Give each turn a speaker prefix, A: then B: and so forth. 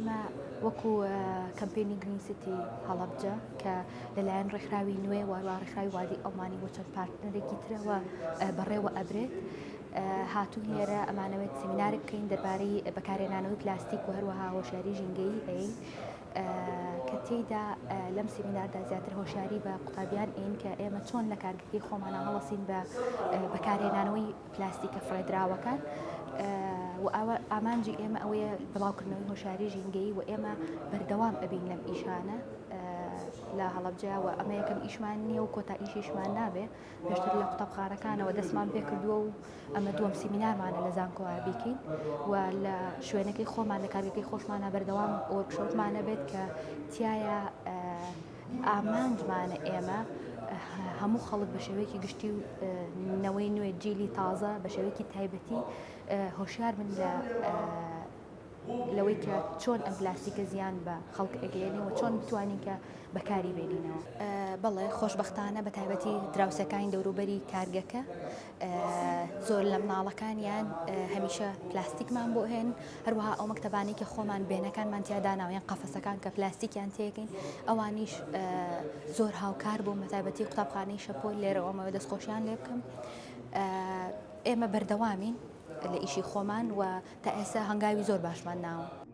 A: ئێمە وەکو کەمپێنی گرین سیتی هەڵەبجە کە لەلایەن ڕێکخراوی نوێ واروا ڕێکخراوی وادی ئەڵمانی بۆ چەند پارتنەرێکی ترەوە بەڕێوە ئەبرێت هاتوون لێرە ئەمانەوێت سمینارێک بکەین دەربارەی بەکارهێنانەوەی پلاستیک و هەروەها هۆشیاری ژینگەی هەیە کە تێیدا لەم سمیناردا زیاتر هۆشیاری بە قوتابیان ئین کە ئێمە چۆن لە کارگەکەی خۆمانە هەڵەسین بە بەکارهێنانەوەی پلاستیکە فڕێدراوەکان و ئامانجی ئێمە ئەوەیە بڵاوکردنەوەی هۆشیاری ژینگەی و ئێمە بەردەوام ئەبین لەم ئیشانە لە هەڵەبجە و ئەمە یەکەم ئیشمان نییە و کۆتا ئیشیشمان نابێ پێشتر لە قوتابخانەکانەوە دەستمان پێ کردووە و ئەمە دووەم سیمینارمانە لە زانکۆوا بیکەین و لە شوێنەکەی خۆمان لە کارگەکەی خۆشمانە بەردەوام وەرکشۆپمانە بێت کە تایە ئامانجمانە ئێمە هەموو خەڵک بە شێوەیەکی گشتی و نەوەی نوێ جیلی تازە بە شێوەیەکی تایبەتی هۆشیار من لەوەی کە چۆن ئەم پلاستیکە زیان بە خەڵک ئەگەێنێ و چۆن بتوانین کە بەکاری بێنینەوە. بەڵێ خۆشبەختانە بە تایبەتی دراوسەکانی دەوروبەری کارگەکە زۆر لە مناڵەکانیان هەمیشە پلاستیکمان بۆ هێن هەروەها ئەو مەکتەبانەی کە خۆمان بێنەکانمان تیاداناویان قەفەسەکان کە پلاستیکیان تێکەین ئەوانیش زۆر هاوکار بوو بە تایبەتی قوتابخانەی شەپۆل لێرەوەمەوە دەستخۆشیان لێ بکەم. ئێمە بەردەوامین لە ئیشی خۆمان و تا ئێستا هەنگاوی زۆر باشمان ناوە.